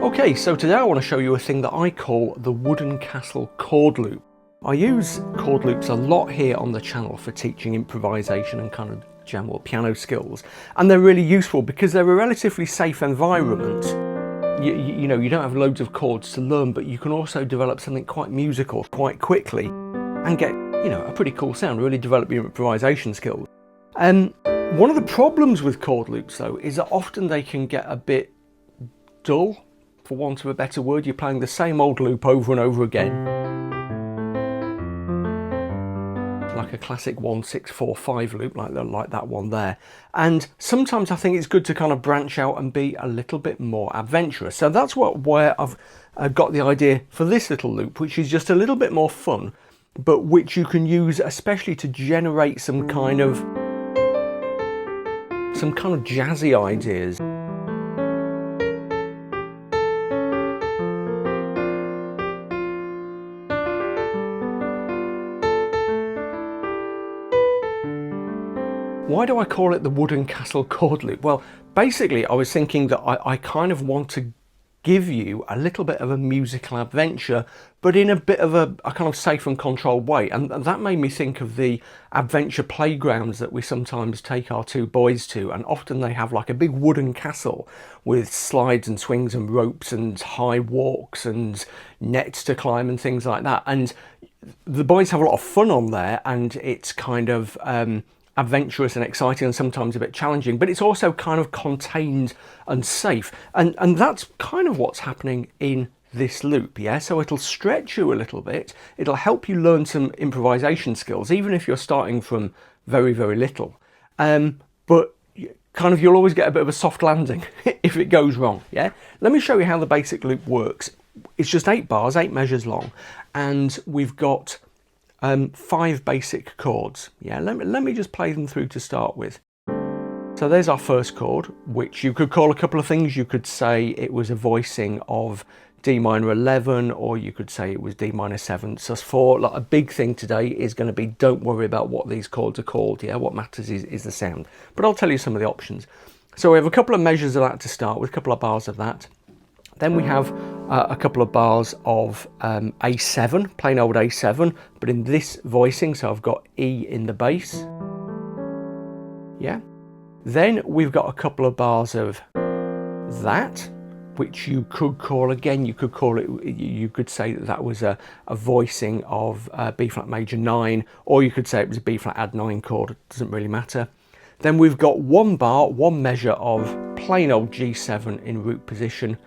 Okay, so today I want to show you a thing that I call the wooden castle chord loop. I use chord loops a lot here on the channel for teaching improvisation and kind of general piano skills, and they're really useful because they're a relatively safe environment. You know, you don't have loads of chords to learn, but you can also develop something quite musical quite quickly and get, you know, a pretty cool sound, really develop your improvisation skills. One of the problems with chord loops though is that often they can get a bit dull, for want of a better word. You're playing the same old loop over and over again, like a classic 1-6-4-5 loop, like that one there. And sometimes I think it's good to kind of branch out and be a little bit more adventurous. So that's where I've got the idea for this little loop, which is just a little bit more fun, but which you can use especially to generate some kind of jazzy ideas. Why do I call it the wooden castle chord loop? Well, basically I was thinking that I kind of want to give you a little bit of a musical adventure, but in a bit of a kind of safe and controlled way. And that made me think of the adventure playgrounds that we sometimes take our two boys to, and often they have like a big wooden castle with slides and swings and ropes and high walks and nets to climb and things like that. And the boys have a lot of fun on there, and it's kind of adventurous and exciting and sometimes a bit challenging, but it's also kind of contained and safe, and that's kind of what's happening in this loop. Yeah, so it'll stretch you a little bit, it'll help you learn some improvisation skills even if you're starting from very little, but kind of you'll always get a bit of a soft landing if it goes wrong. Yeah, let me show you how the basic loop works. It's just 8 bars, 8 measures long, and we've got 5 basic chords. Yeah, let me just play them through to start with. So there's our first chord, which you could call a couple of things. You could say it was a voicing of D minor 11, or you could say it was D minor 7 sus4. Like, a big thing today is going to be, don't worry about what these chords are called. Yeah, what matters is the sound. But I'll tell you some of the options. So we have a couple of measures of that to start with, a couple of bars of that. Then we have a couple of bars of A7, plain old A7, but in this voicing, so I've got E in the bass. Yeah. Then we've got a couple of bars of that, which you could call, again, you could call it, you could say that that was a voicing of B flat major 9, or you could say it was a B flat add 9 chord, it doesn't really matter. Then we've got 1 bar, 1 measure of plain old G7 in root position,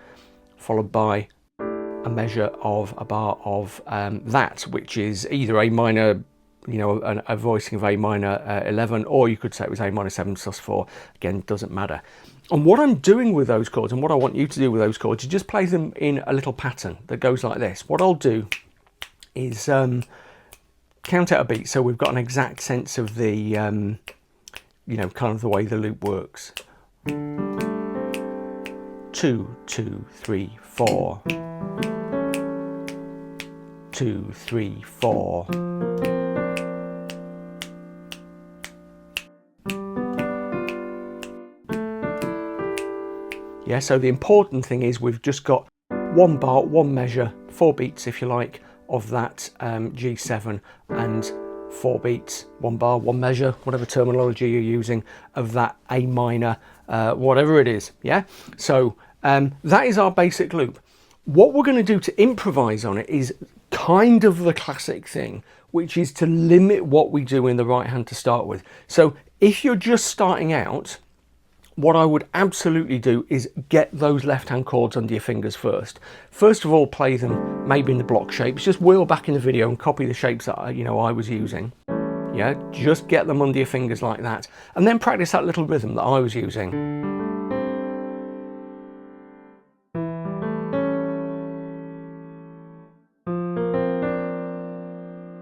followed by a measure of a bar of that, which is either A minor, you know, a voicing of A minor 11, or you could say it was A minor 7 sus4. Again, doesn't matter. And what I'm doing with those chords, and what I want you to do with those chords, is just play them in a little pattern that goes like this. What I'll do is count out a beat, so we've got an exact sense of the, you know, kind of the way the loop works. 2, 2, 3, 4. 2, 3, 4. Yeah, so the important thing is we've just got 1 bar, 1 measure, 4 beats if you like, of that G7, and 4 beats, 1 bar, 1 measure, whatever terminology you're using, of that A minor, whatever it is. Yeah, so that is our basic loop. What we're going to do to improvise on it is kind of the classic thing, which is to limit what we do in the right hand to start with. So if you're just starting out, what I would absolutely do is get those left hand chords under your fingers first. First of all, play them maybe in the block shapes. Just wheel back in the video and copy the shapes that I was using. Yeah, just get them under your fingers like that, and then practice that little rhythm that I was using.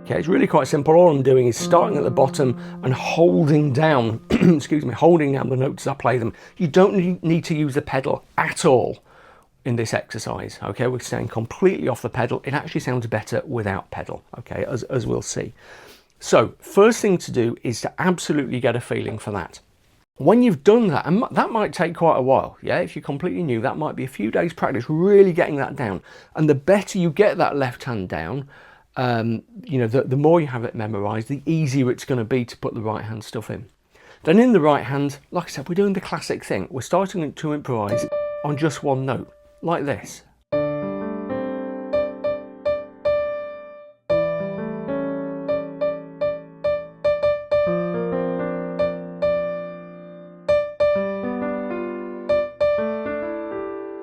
Okay, it's really quite simple. All I'm doing is starting at the bottom and holding down, excuse me, holding down the notes as I play them. You don't need to use the pedal at all in this exercise. Okay, we're staying completely off the pedal. It actually sounds better without pedal, okay, as we'll see. So first thing to do is to absolutely get a feeling for that. When you've done that, and that might take quite a while, yeah, if you're completely new, that might be a few days practice really getting that down. And the better you get that left hand down, you know, the more you have it memorized, the easier it's going to be to put the right hand stuff in. Then in the right hand, like I said, we're doing the classic thing. We're starting to improvise on just one note, like this.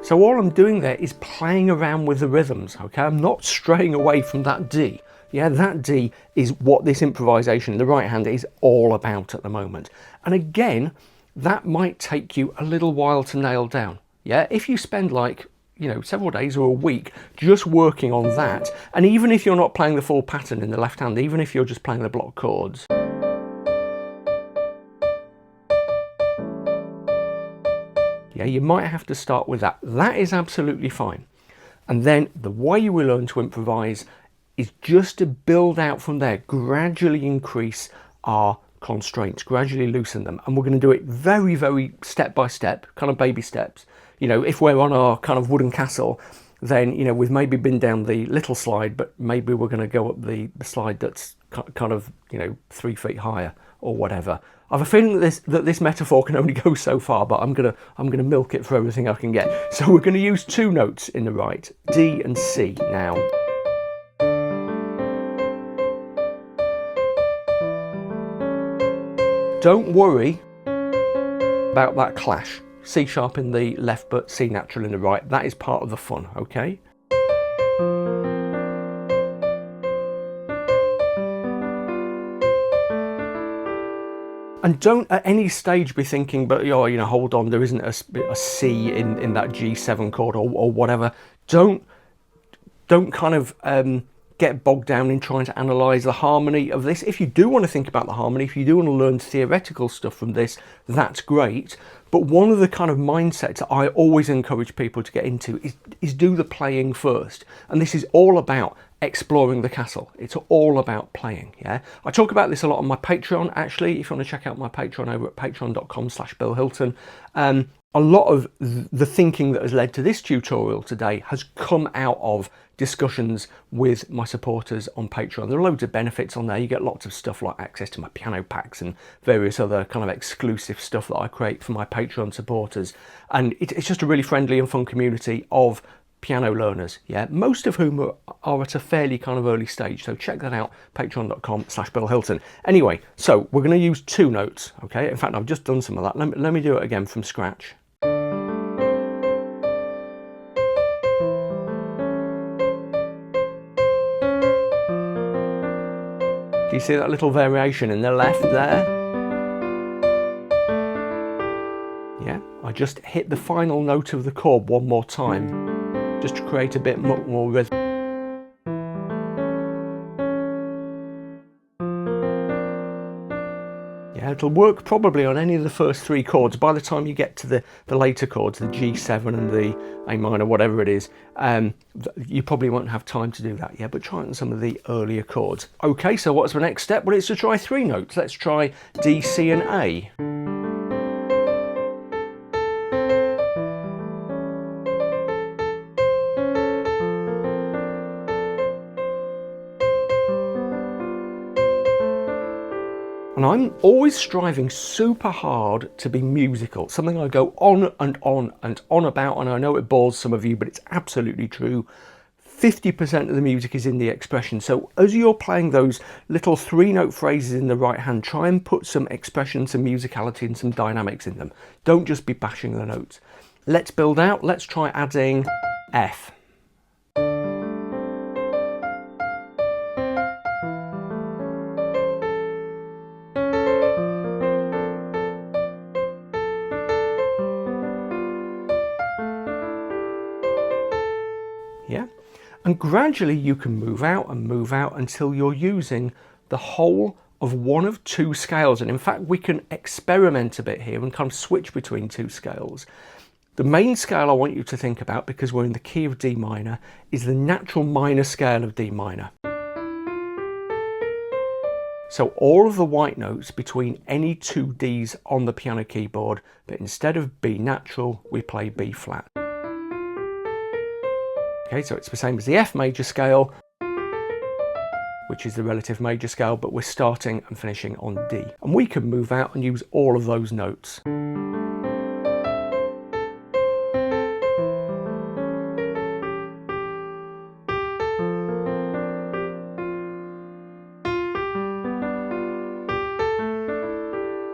So all I'm doing there is playing around with the rhythms, okay? I'm not straying away from that D. Yeah, that D is what this improvisation in the right hand is all about at the moment. And again, that might take you a little while to nail down. Yeah, if you spend like, you know, several days or a week just working on that, and even if you're not playing the full pattern in the left hand, even if you're just playing the block chords, yeah, you might have to start with that. That is absolutely fine. And then the way you will learn to improvise is just to build out from there, gradually increase our constraints, gradually loosen them. And we're going to do it very, very step by step, kind of baby steps. You know, if we're on our kind of wooden castle, then, you know, we've maybe been down the little slide, but maybe we're going to go up the slide that's kind of, you know, 3 feet higher or whatever. I have a feeling that this metaphor can only go so far, but I'm gonna milk it for everything I can get. So we're gonna use 2 notes in the right, D and C now. Don't worry about that clash. C sharp in the left, but C natural in the right. That is part of the fun, okay? And don't at any stage be thinking, but oh, you know, hold on, there isn't a C in that G7 chord or whatever. Don't kind of get bogged down in trying to analyse the harmony of this. If you do want to think about the harmony, if you do want to learn theoretical stuff from this, that's great. But one of the kind of mindsets I always encourage people to get into is do the playing first. And this is all about exploring the castle. It's all about playing, yeah? I talk about this a lot on my Patreon, actually. If you want to check out my Patreon over at patreon.com/Bill Hilton. A lot of the thinking that has led to this tutorial today has come out of discussions with my supporters on Patreon. There are loads of benefits on there. You get lots of stuff like access to my piano packs and various other kind of exclusive stuff that I create for my Patreon supporters. And it's just a really friendly and fun community of piano learners, yeah, most of whom are at a fairly kind of early stage. So check that out, patreon.com/Bill Hilton. Anyway, so we're going to use 2 notes, okay? In fact, I've just done some of that. Let me do it again from scratch. Do you see that little variation in the left there? Yeah, I just hit the final note of the chord one more time, just to create a bit more rhythm. Yeah, it'll work probably on any of the first 3 chords. By the time you get to the later chords, the G7 and the A minor, whatever it is, you probably won't have time to do that yet, but try it on some of the earlier chords. Okay, so what's the next step? Well, it's to try 3 notes. Let's try D, C and A. And I'm always striving super hard to be musical, something I go on and on and on about, and I know it bores some of you, but it's absolutely true. 50% of the music is in the expression. So as you're playing those little 3-note phrases in the right hand, try and put some expression, some musicality and some dynamics in them. Don't just be bashing the notes. Let's build out. Let's try adding F. Yeah, and gradually you can move out until you're using the whole of one of 2 scales. And in fact, we can experiment a bit here and kind of switch between 2 scales. The main scale I want you to think about, because we're in the key of D minor, is the natural minor scale of D minor. So all of the white notes between any two Ds on the piano keyboard, but instead of B natural, we play B flat. Okay, so it's the same as the F major scale, which is the relative major scale, but we're starting and finishing on D. And we can move out and use all of those notes.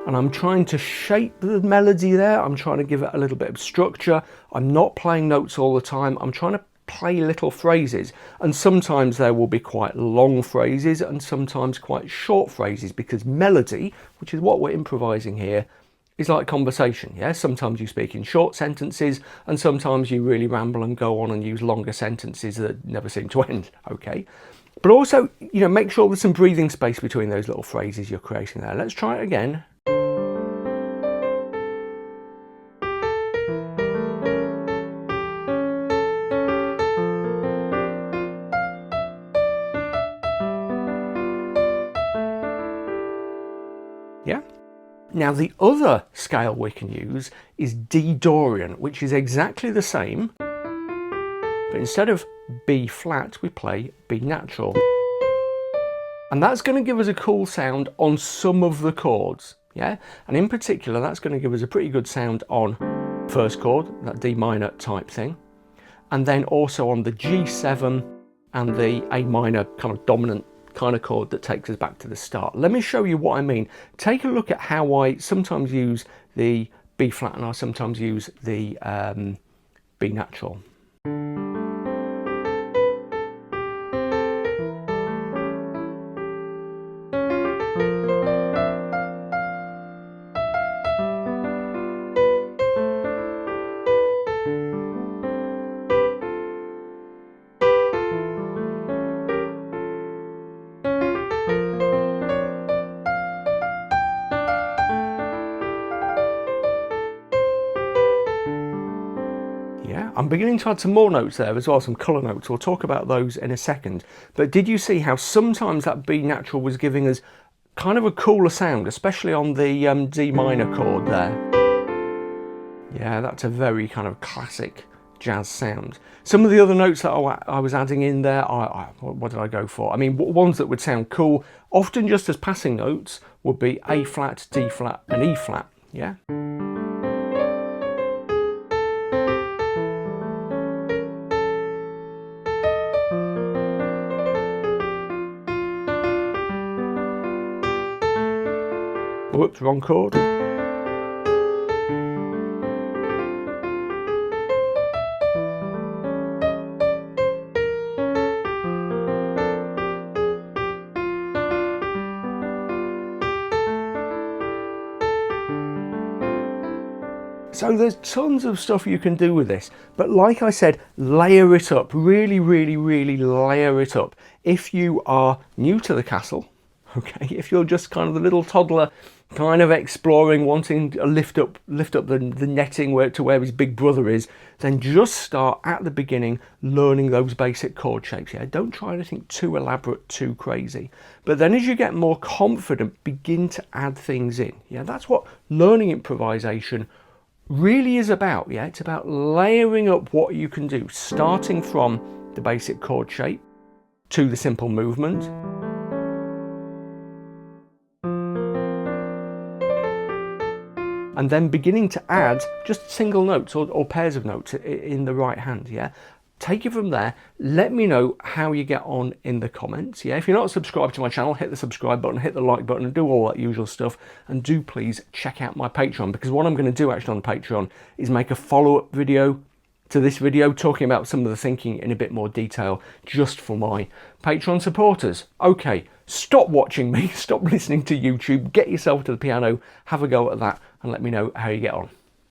And I'm trying to shape the melody there. I'm trying to give it a little bit of structure. I'm not playing notes all the time. I'm trying to play little phrases, and sometimes there will be quite long phrases and sometimes quite short phrases, because melody, which is what we're improvising here, is like conversation. Yeah, sometimes you speak in short sentences and sometimes you really ramble and go on and use longer sentences that never seem to end. Okay, but also, you know, make sure there's some breathing space between those little phrases you're creating there. Let's try it again. Yeah. Now the other scale we can use is D Dorian, which is exactly the same, but instead of B flat, we play B natural. And that's going to give us a cool sound on some of the chords, yeah? And in particular, that's going to give us a pretty good sound on first chord, that D minor type thing, and then also on the G7 and the A minor kind of dominant kind of chord that takes us back to the start. Let me show you what I mean. Take a look at how I sometimes use the B flat and I sometimes use the B natural. Yeah, I'm beginning to add some more notes there as well, some colour notes. We'll talk about those in a second. But did you see how sometimes that B natural was giving us kind of a cooler sound, especially on the D minor chord there? Yeah, that's a very kind of classic jazz sound. Some of the other notes that I was adding in there, what did I go for? I mean, ones that would sound cool, often just as passing notes, would be A flat, D flat and E flat, yeah? Whoops, wrong chord. So there's tons of stuff you can do with this, but like I said, layer it up, really, really, really layer it up. If you are new to the castle, okay, if you're just kind of the little toddler kind of exploring, wanting to lift up the netting to where his big brother is, then just start at the beginning learning those basic chord shapes. Yeah, don't try anything too elaborate, too crazy. But then as you get more confident, begin to add things in. Yeah, that's what learning improvisation really is about. Yeah, it's about layering up what you can do, starting from the basic chord shape to the simple movement, and then beginning to add just single notes or pairs of notes in the right hand. Yeah, take it from there. Let me know how you get on in the comments. Yeah, if you're not subscribed to my channel, hit the subscribe button, hit the like button, and do all that usual stuff. And do please check out my Patreon, because what I'm going to do actually on the Patreon is make a follow-up video to this video talking about some of the thinking in a bit more detail, just for my Patreon supporters. Okay, stop watching me, stop listening to YouTube, get yourself to the piano, have a go at that, and let me know how you get on.